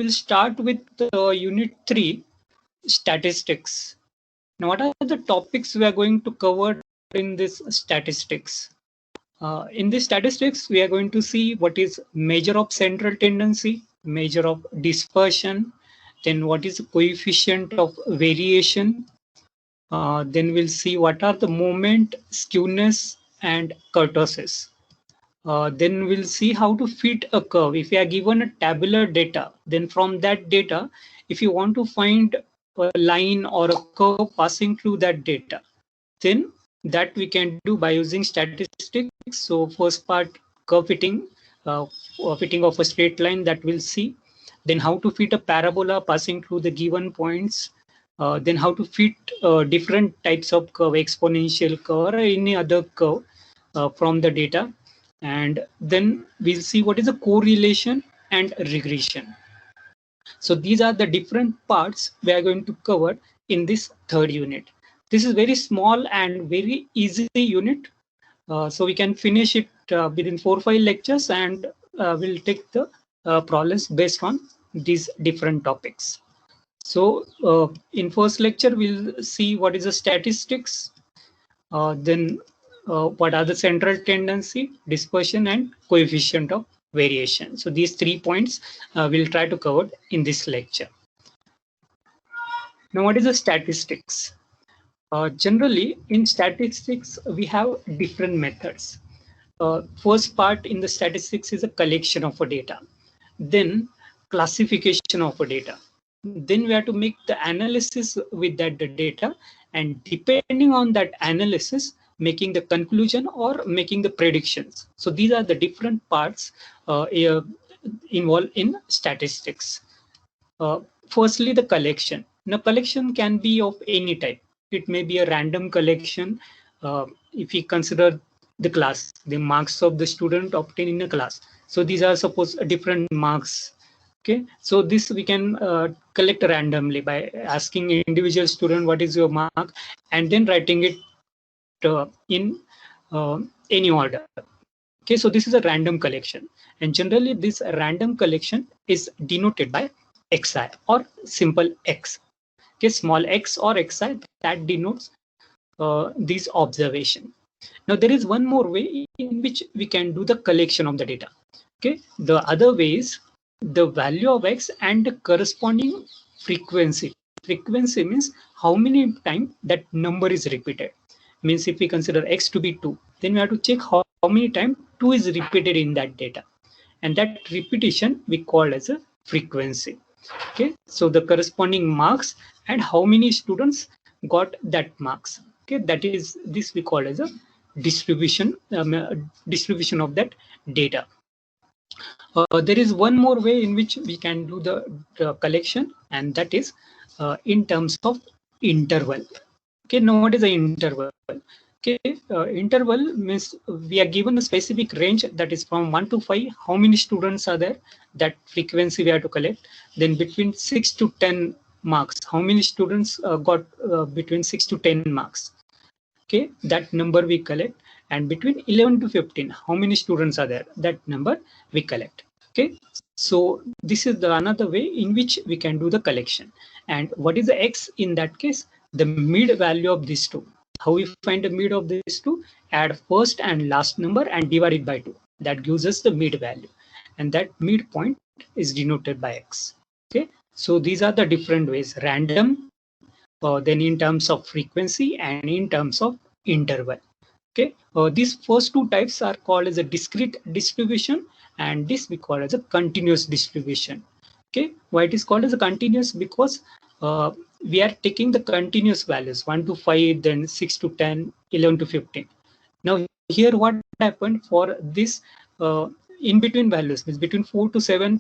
will start with Unit 3, Statistics. Now, what are the topics we are going to cover in this statistics? In this statistics, we are going to see what is measure of central tendency, measure of dispersion, then what is the coefficient of variation. Then we'll see what are the moment, skewness, and kurtosis. Then we'll see how to fit a curve. If you are given a tabular data, then from that data, if you want to find a line or a curve passing through that data, then that we can do by using statistics. So first part, curve fitting, fitting of a straight line, that we'll see. Then how to fit a parabola passing through the given points. Then how to fit different types of curve, exponential curve or any other curve from the data. And then we'll see what is a correlation and regression. So these are the different parts we are going to cover in this third unit. This is very small and very easy unit. So we can finish it within 4 or 5 lectures, and we'll take the problems based on these different topics. So in first lecture, we'll see what is the statistics, then what are the central tendency, dispersion, and coefficient of variation. So these 3 points we'll try to cover in this lecture. Now, what is the statistics? Generally, in statistics, we have different methods. First part in the statistics is a collection of a data, then classification of a data. Then we have to make the analysis with that data, and depending on that analysis, making the conclusion or making the predictions. So these are the different parts involved in statistics. Firstly, the collection. Now, collection can be of any type. It may be a random collection. If we consider the class, the marks of the student obtained in a class. So these are suppose different marks. Okay, so this we can collect randomly by asking individual student what is your mark, and then writing it in any order. Okay, so this is a random collection, and generally this random collection is denoted by xi or simple x. Okay, small x or xi, that denotes this observation. Now there is one more way in which we can do the collection of the data. Okay, the other way is the value of x and the corresponding frequency. Frequency means how many times that number is repeated. Means if we consider x to be 2, then we have to check how many times 2 is repeated in that data, and that repetition we call as a frequency. Okay, so the corresponding marks and how many students got that marks. Okay, that is, this we call as a distribution of that data. There is one more way in which we can do the collection, and that is in terms of interval. Okay, now what is the interval? Okay, interval means we are given a specific range, that is from 1 to 5. How many students are there? That frequency we have to collect. Then between 6 to 10 marks, how many students got between 6 to 10 marks? Okay, that number we collect. And between 11 to 15, how many students are there? That number we collect. Okay, so this is the another way in which we can do the collection. And what is the x in that case? The mid value of these two. How we find the mid of these two? Add first and last number and divide it by 2. That gives us the mid value, and that midpoint is denoted by x. Okay, so these are the different ways: random, then in terms of frequency, and in terms of interval. Okay, these first two types are called as a discrete distribution, and this we call as a continuous distribution. Okay, why it is called as a continuous? Because we are taking the continuous values 1 to 5, then 6 to 10, 11 to 15. Now here what happened for this in between values, means between 4 to 7,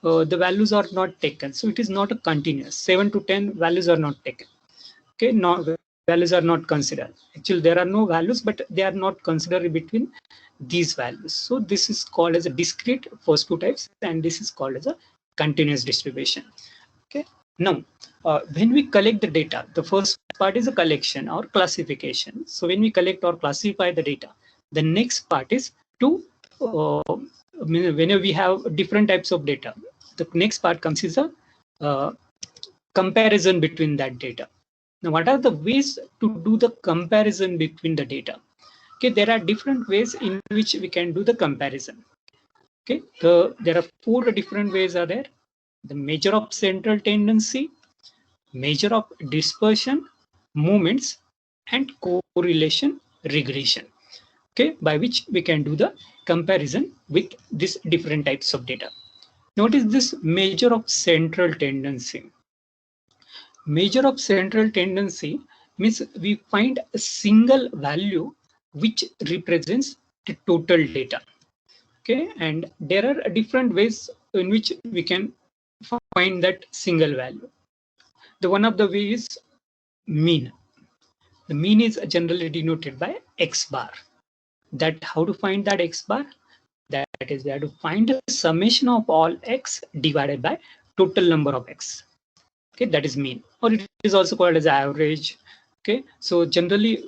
the values are not taken, so it is not a continuous. 7 to 10 values are not taken. Okay, no, values are not considered. Actually, there are no values, but they are not considered between these values. So this is called as a discrete, first two types, and this is called as a continuous distribution. Okay, now when we collect the data, the first part is a collection or classification. So when we collect or classify the data, the next part is to whenever we have different types of data, the next part comes is a comparison between that data. Now, what are the ways to do the comparison between the data? Okay, there are different ways in which we can do the comparison. Okay, there are 4 different ways are there. The measure of central tendency, measure of dispersion, movements, and correlation regression. Okay, by which we can do the comparison with these different types of data. Notice this measure of central tendency. Measure of central tendency means we find a single value which represents the total data. Okay, and there are different ways in which we can find that single value. The one of the ways is mean. The mean is generally denoted by x bar. That how to find that x bar? That is, we have to find the summation of all x divided by total number of x. Okay, that is mean, or it is also called as average. Okay, so generally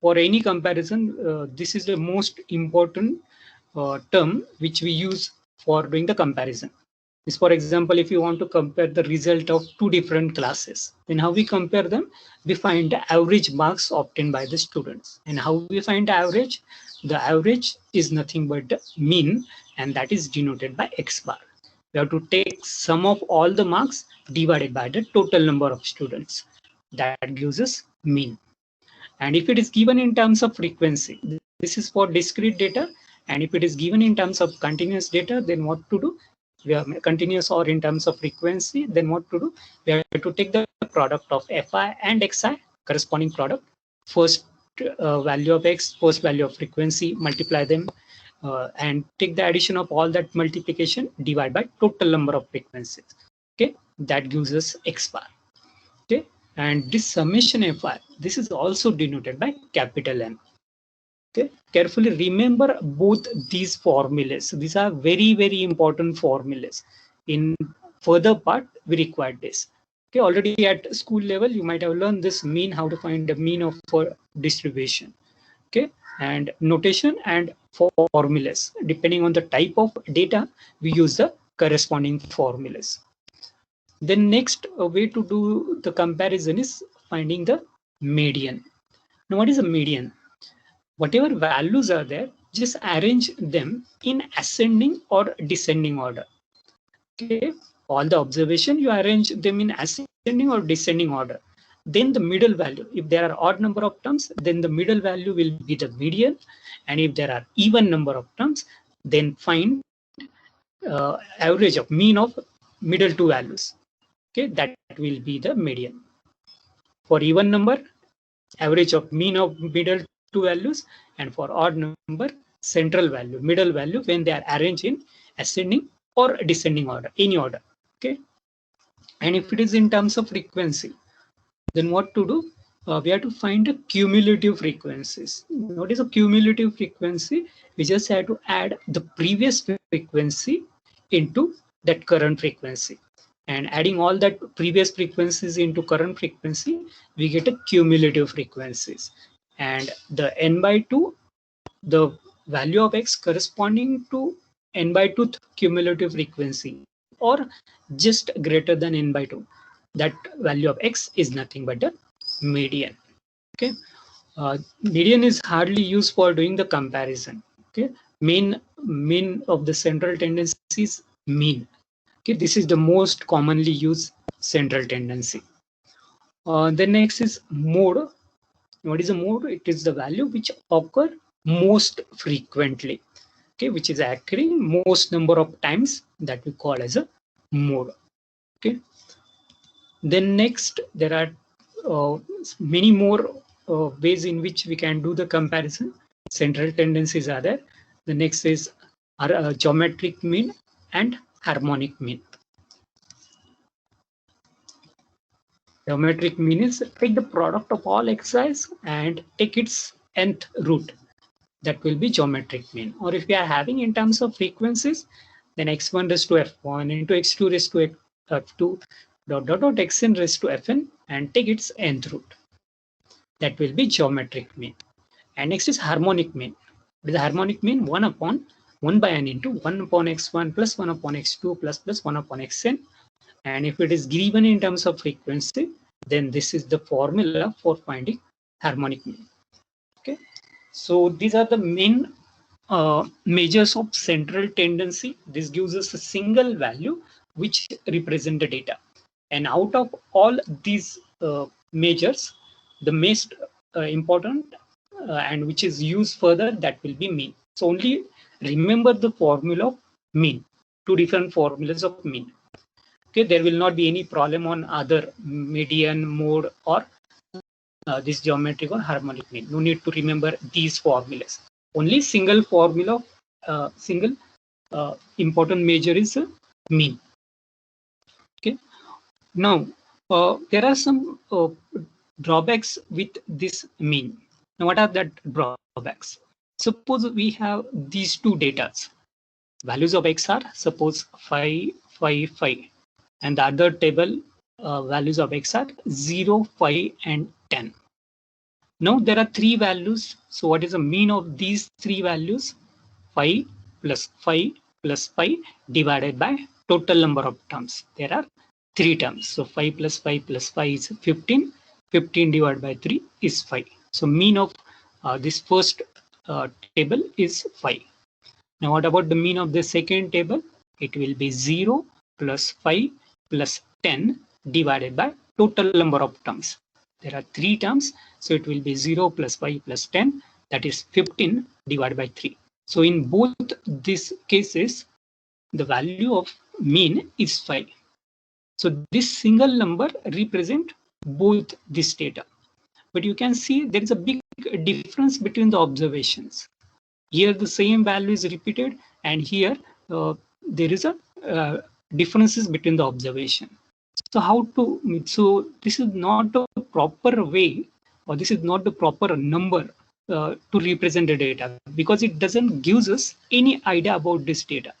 for any comparison, this is the most important term which we use for doing the comparison. Is, for example, if you want to compare the result of 2 different classes, then how we compare them? We find the average marks obtained by the students. And how we find the average? The average is nothing but the mean, and that is denoted by x bar. We have to take sum of all the marks divided by the total number of students. That gives us mean. And if it is given in terms of frequency, this is for discrete data. And if it is given in terms of continuous data, then what to do? We are continuous or in terms of frequency, then what to do? We have to take the product of fi and xi, corresponding product, first value of x, first value of frequency, multiply them, and take the addition of all that multiplication, divide by total number of frequencies. Okay, that gives us x bar. Okay, and this summation fi, this is also denoted by capital M. Okay, carefully remember both these formulas. These are very, very important formulas. In further part, we require this. Okay, already at school level, you might have learned this mean, how to find the mean of for distribution. Okay, and notation and formulas. Depending on the type of data, we use the corresponding formulas. Then next way to do the comparison is finding the median. Now, what is a median? Whatever values are there, just arrange them in ascending or descending order. Okay, all the observation you arrange them in ascending or descending order. Then the middle value, if there are odd number of terms, then the middle value will be the median, and if there are even number of terms, then find average of mean of middle 2 values. Okay, that will be the median. For even number, average of mean of middle 2 values, and for odd number, central value, middle value, when they are arranged in ascending or descending order, any order. Okay, and if it is in terms of frequency, then what to do? We have to find the cumulative frequencies. What is a cumulative frequency? We just have to add the previous frequency into that current frequency, and adding all that previous frequencies into current frequency, we get a cumulative frequencies. And the n by 2, the value of x corresponding to n by 2 cumulative frequency, or just greater than n by 2, that value of x is nothing but the median. Okay, median is hardly used for doing the comparison. Okay, mean of the central tendency is mean. Okay, this is the most commonly used central tendency. The next is mode. What is a mode? It is the value which occur most frequently. Okay, which is occurring most number of times, that we call as a mode. Okay. Then next, there are many more ways in which we can do the comparison. Central tendencies are there. The next is geometric mean and harmonic mean. Geometric mean is take the product of all x's and take its nth root. That will be geometric mean. Or if we are having in terms of frequencies, then x1 raised to f1 into x2 raised to f2 dot dot dot xn raised to fn and take its nth root. That will be geometric mean. And next is harmonic mean. With the harmonic mean, 1 upon 1 by n into 1 upon x1 plus 1 upon x2 plus 1 upon xn. And if it is given in terms of frequency, then this is the formula for finding harmonic mean. Okay, so these are the main measures of central tendency. This gives us a single value which represent the data. And out of all these measures, the most important and which is used further, that will be mean. So only remember the formula of mean, two different formulas of mean. Okay, there will not be any problem on other median, mode, or this geometric or harmonic mean. No need to remember these formulas. Only single formula, single important measure is mean. Okay. Now there are some drawbacks with this mean. Now, what are that drawbacks? Suppose we have these two datas. Values of x are suppose 5, 5, 5, and the other table values of x are 0, 5, and 10. Now there are three values. So what is the mean of these three values? 5 plus 5 plus 5 divided by total number of terms. There are three terms. So 5 plus 5 plus 5 is 15. 15 divided by 3 is 5. So mean of this first table is 5. Now what about the mean of the second table? It will be 0 plus 5 plus 10 divided by total number of terms. There are three terms, so it will be 0 plus 5 plus 10, that is 15 divided by 3. So in both these cases, the value of mean is 5. So this single number represent both this data. But you can see there is a big difference between the observations. Here the same value is repeated, and here there is a differences between the observation. So how to, so this is not the proper way, or this is not the proper number to represent the data, because it doesn't gives us any idea about this data.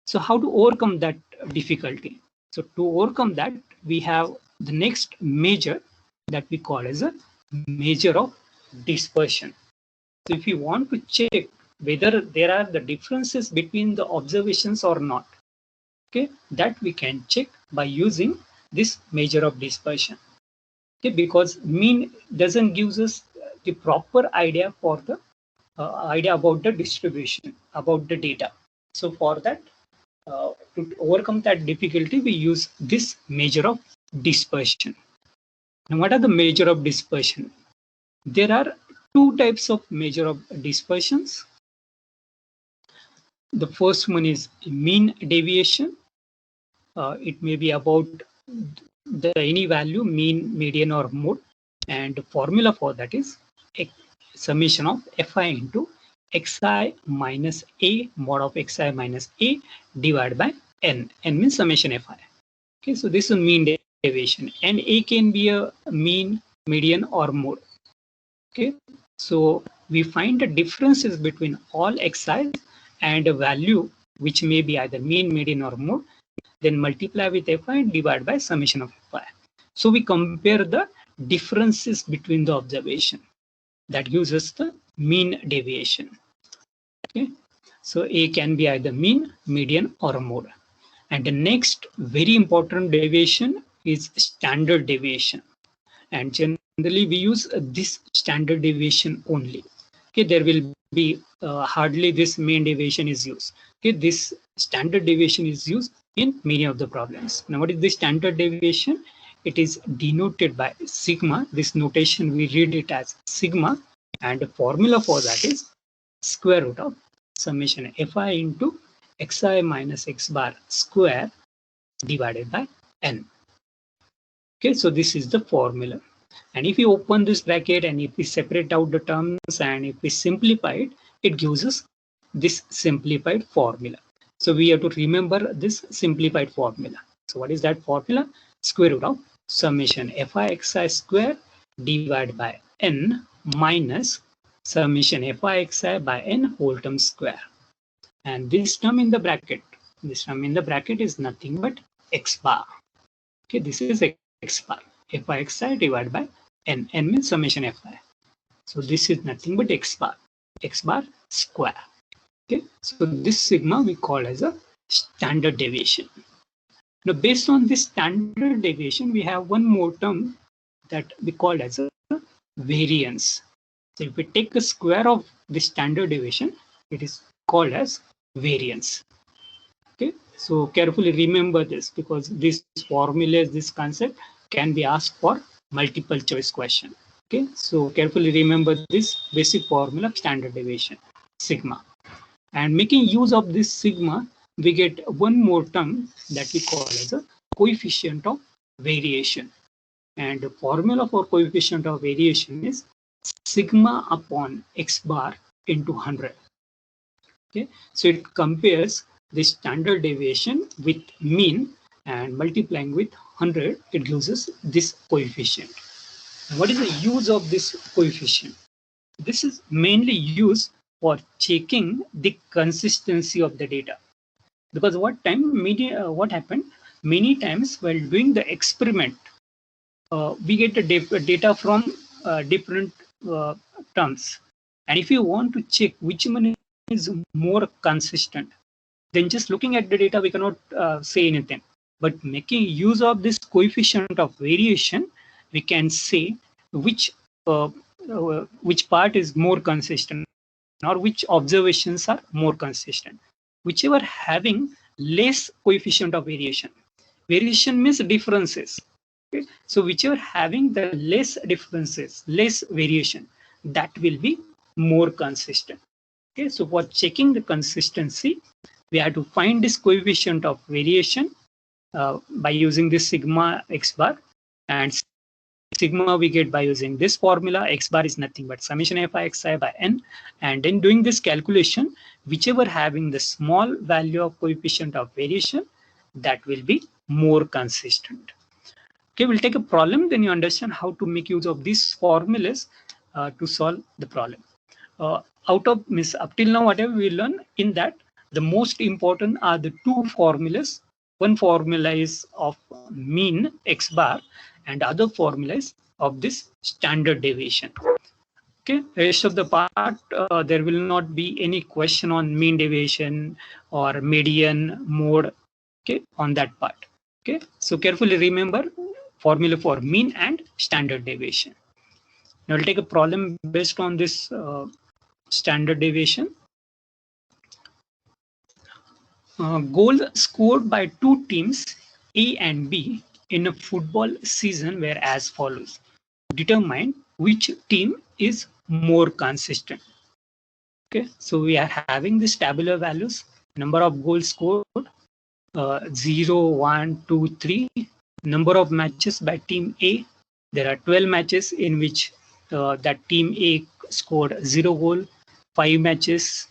So how to overcome that difficulty? So to overcome that, we have the next measure that we call as a measure of dispersion. So if you want to check whether there are the differences between the observations or not, okay, that we can check by using this measure of dispersion. Okay, because mean doesn't give us the proper idea for the idea about the distribution, about the data. So for that, to overcome that difficulty, we use this measure of dispersion. Now, what are the measure of dispersion? There are two types of measure of dispersions. The first one is mean deviation. It may be about any value, mean, median, or mode, and the formula for that is summation of fi into xi minus a mod of xi minus a divided by n. N means summation fi. Okay, so this is mean deviation, and a can be a mean, median, or mode. Okay, so we find the differences between all xi's and a value which may be either mean, median, or mode, then multiply with fi and divide by summation of fi. So we compare the differences between the observation. That gives us the mean deviation. Okay, so a can be either mean, median, or a mode. And the next very important deviation is standard deviation. And generally we use this standard deviation only. Okay, there will be hardly this mean deviation is used. Okay, this standard deviation is used in many of the problems. Now, what is the standard deviation? It is denoted by sigma. This notation, we read it as sigma, and the formula for that is square root of summation fi into xi minus x bar square divided by n. Okay, so this is the formula. And if you open this bracket and if we separate out the terms and if we simplify it, it gives us this simplified formula. So we have to remember this simplified formula. So what is that formula? Square root of summation fi xi square divided by n minus summation fi xi by n whole term square. And this term in the bracket, is nothing but x bar. Okay, this is x bar. Fi xi divided by n. N means summation fi. So this is nothing but x bar square. Okay, so this sigma we call as a standard deviation. Now, based on this standard deviation, we have one more term that we call as a variance. So if we take the square of the standard deviation, it is called as variance. Okay, so carefully remember this because these formulas, this concept can be asked for multiple choice question. Okay, so carefully remember this basic formula of standard deviation, sigma. And making use of this sigma, we get one more term that we call as a coefficient of variation. And the formula for coefficient of variation is sigma upon x bar into 100. Okay, so it compares the standard deviation with mean and multiplying with 100, it gives us this coefficient. And what is the use of this coefficient? This is mainly used for checking the consistency of the data. Because what happened? Many times while doing the experiment, we get the data from different uh, terms. And if you want to check which one is more consistent, then just looking at the data, we cannot say anything. But making use of this coefficient of variation, we can say which which part is more consistent or which observations are more consistent. Whichever having less coefficient of variation. Variation means differences. Okay? So whichever having the less differences, less variation, that will be more consistent. Okay, so for checking the consistency, we have to find this coefficient of variation by using this sigma x bar, and sigma we get by using this formula. X bar is nothing but summation fi xi by n, and then doing this calculation, whichever having the small value of coefficient of variation, that will be more consistent. Okay, we'll take a problem, then you understand how to make use of these formulas to solve the problem. Out of up till now, whatever we learn in that, the most important are the two formulas. One formula is of mean x bar, and other formula is of this standard deviation. Okay, rest of the part, there will not be any question on mean deviation or median mode. Okay, on that part. Okay, so carefully remember formula for mean and standard deviation. Now I'll take a problem based on this standard deviation. Goals scored by two teams, A and B, in a football season were as follows. Determine which team is more consistent. Okay, so we are having these tabular values, number of goals scored, 0, 1, 2, 3, number of matches by team A. There are 12 matches in which that team A scored 0 goal, 5 matches,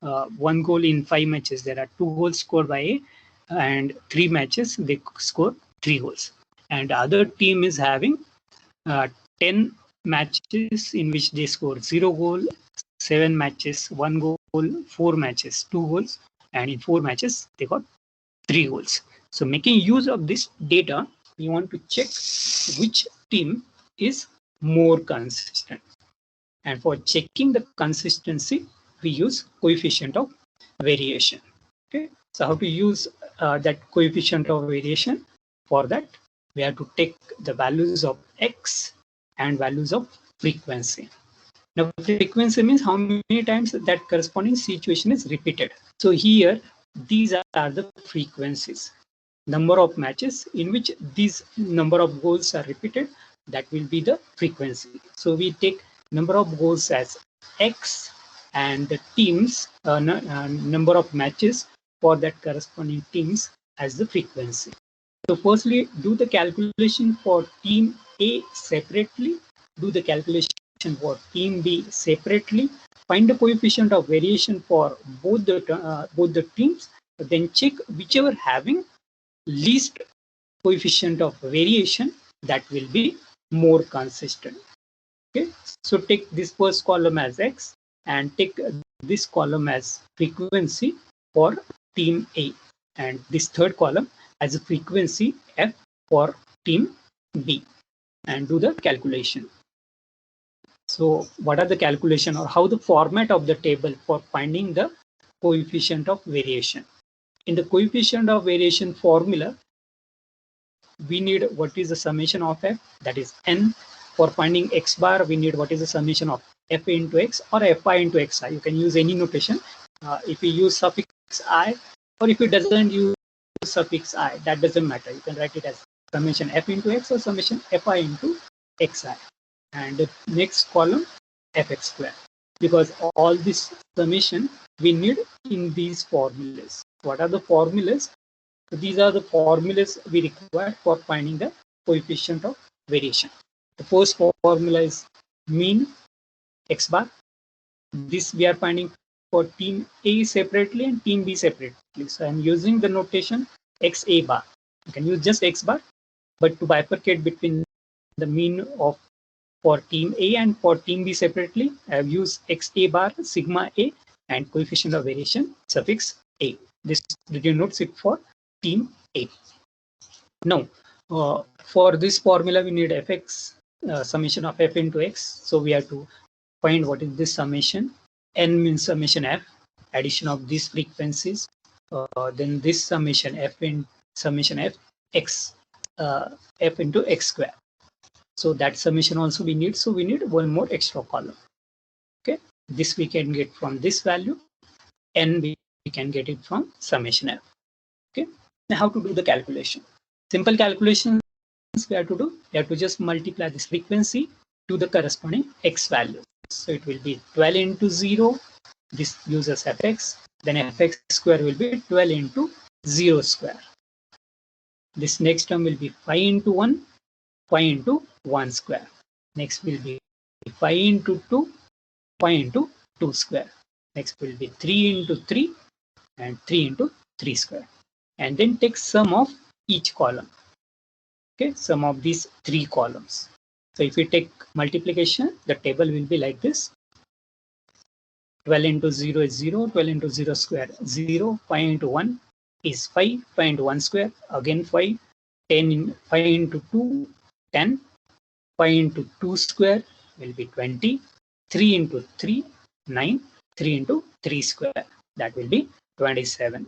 1 goal in 5 matches. There are 2 goals scored by A, and 3 matches they scored 3 goals. And the other team is having 10 matches in which they scored 0 goal, 7 matches, 1 goal, 4 matches, 2 goals, and in 4 matches they got 3 goals. So making use of this data, we want to check which team is more consistent. And for checking the consistency, we use coefficient of variation. Okay, so how to use that coefficient of variation? For that, we have to take the values of x and values of frequency. Now, frequency means how many times that corresponding situation is repeated. So here, these are the frequencies. Number of matches in which these number of goals are repeated, that will be the frequency. So we take number of goals as x and the teams number of matches for that corresponding teams as the frequency. So firstly, do the calculation for team A separately, do the calculation for team B separately, find the coefficient of variation for both the teams, then check whichever having least coefficient of variation, that will be more consistent. Okay, so take this first column as x and take this column as frequency for team A, and this third column as a frequency f for team B, and do the calculation. So what are the calculation or how the format of the table for finding the coefficient of variation. In the coefficient of variation formula, we need what is the summation of f, that is n. For finding x bar, we need what is the summation of f into x or fi into xi. You can use any notation. If you use suffix I, or if it doesn't use suffix I, that doesn't matter. You can write it as summation f into x or summation fi into xi. And the next column, fx square. Because all this summation we need in these formulas. What are the formulas? So these are the formulas we require for finding the coefficient of variation. The first formula is mean x bar. This we are finding for team A separately and team B separately. So I'm using the notation xa bar. You can use just x bar, but to bifurcate between the mean of for team A and for team B separately, I have used xa bar, sigma A, and coefficient of variation suffix A. This denotes it for team A. Now, for this formula, we need fx summation of f into x. So we have to find what is this summation. N means summation f, addition of these frequencies. Then this summation f in summation f x f into x square. So that summation also we need. So we need one more extra column. Okay, this we can get from this value. N we can get it from summation f. Okay, now how to do the calculation? Simple calculations we have to do. We have to just multiply this frequency to the corresponding x values. So it will be 12 into 0. This uses fx. Then fx square will be 12 into 0 square. This next term will be 5 into 1, 5 into 1 square. Next will be 5 into 2, 5 into 2 square. Next will be 3 into 3 and 3 into 3 square. And then take sum of each column. Okay, sum of these 3 columns. So if we take multiplication, the table will be like this. 12 into 0 is 0, 12 into 0 square 0, 5 into 1 is 5, 5 into 1 square again 5, 5 into 2, 10, 5 into 2 square will be 20, 3 into 3, 9, 3 into 3 square, that will be 27.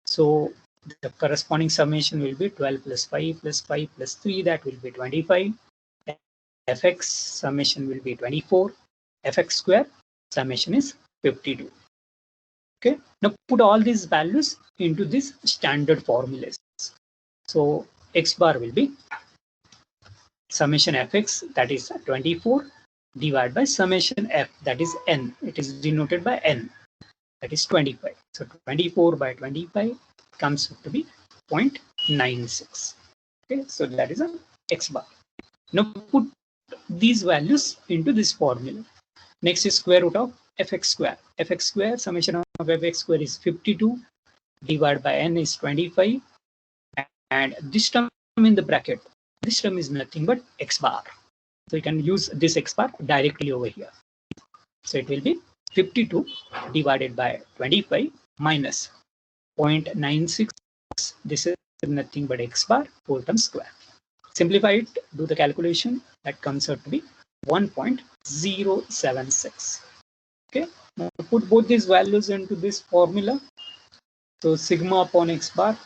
So the corresponding summation will be 12 plus 5 plus 5 plus 3, that will be 25. Fx summation will be 24. Fx square summation is 52. Okay, now put all these values into this standard formulas. So x bar will be summation fx, that is 24, divided by summation f, that is n. It is denoted by n, that is 25. So 24 by 25 comes to be 0.96. Okay, so that is a x bar. Now put these values into this formula. Next is square root of fx square. Fx square summation of fx square is 52, divided by n is 25, and this term in the bracket, this term is nothing but x bar. So you can use this x bar directly over here. So it will be 52 divided by 25 minus 0.96. This is nothing but x bar, whole term square. Simplify it, do the calculation, that comes out to be 1.076. Okay, now put both these values into this formula. So sigma upon x bar,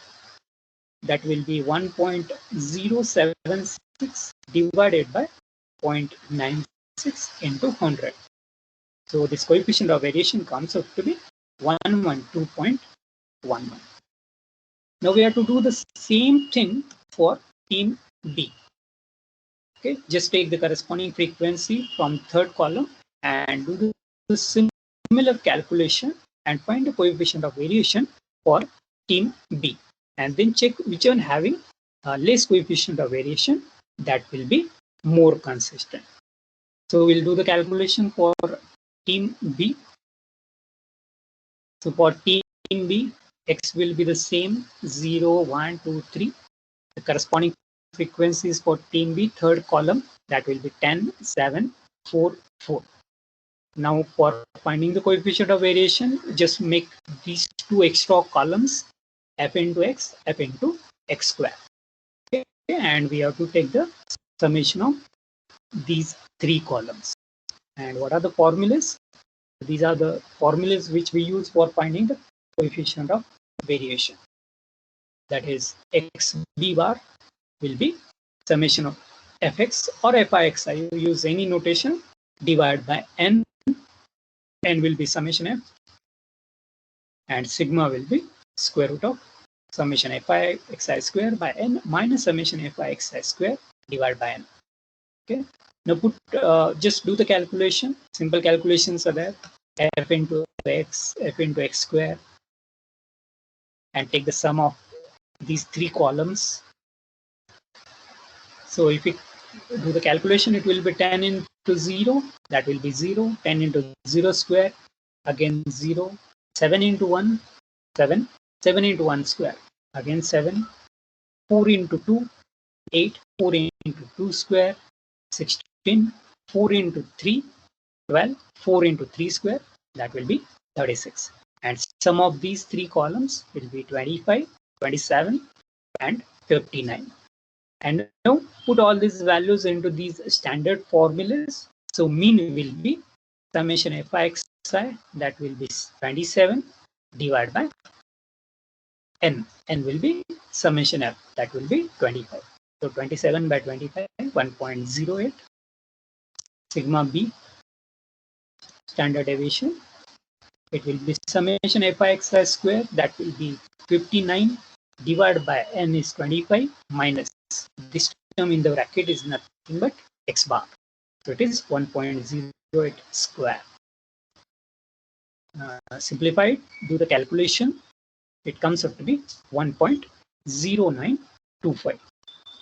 that will be 1.076 divided by 0.96 into 100. So this coefficient of variation comes out to be 112.11. Now we have to do the same thing for team B. Okay, just take the corresponding frequency from third column and do the similar calculation and find the coefficient of variation for team B, and then check which one having less coefficient of variation, that will be more consistent. So we'll do the calculation for team B. So for team B, x will be the same, 0, 1, 2, 3. The corresponding frequencies for team B, third column, that will be 10, 7, 4, 4. Now for finding the coefficient of variation, just make these 2 extra columns, f into x, f into x square. Okay, and we have to take the summation of these 3 columns. And what are the formulas? These are the formulas which we use for finding the coefficient of variation. That is xb bar will be summation of fx or fix. You use any notation divided by n. N will be summation f, and sigma will be square root of summation fi xi square by n minus summation fi xi square divided by n. Okay. Now just do the calculation. Simple calculations are there. F into x, f into x square, and take the sum of these three columns. So if we do the calculation, it will be 10 into 0, that will be 0. 10 into 0 square, again 0. 7 into 1, 7. 7 into 1 square, again 7. 4 into 2, 8. 4 into 2 square, 16. 4 into 3, 12. 4 into 3 square, that will be 36. And sum of these three columns will be 25, 27, and 59. And now put all these values into these standard formulas. So mean will be summation fxi, that will be 27 divided by n. N will be summation f, that will be 25. So 27 by 25, 1.08. Sigma b, standard deviation. It will be summation fixi square, that will be 59 divided by n is 25 minus this term in the bracket is nothing but x bar. So it is 1.08 square. Simplified, do the calculation. It comes up to be 1.0925.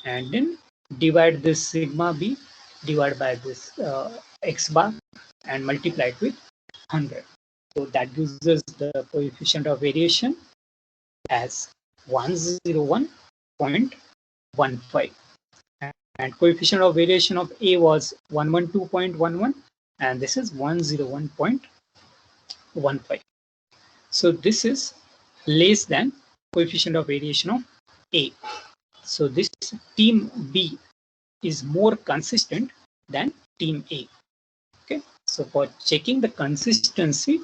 And then divide this sigma b divided by this x bar and multiply it with 100. So that gives us the coefficient of variation as 101.15. And coefficient of variation of A was 112.11, and this is 101.15. So this is less than coefficient of variation of A. So this team B is more consistent than team A. Okay. So for checking the consistency,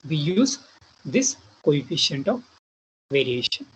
we use this coefficient of variation.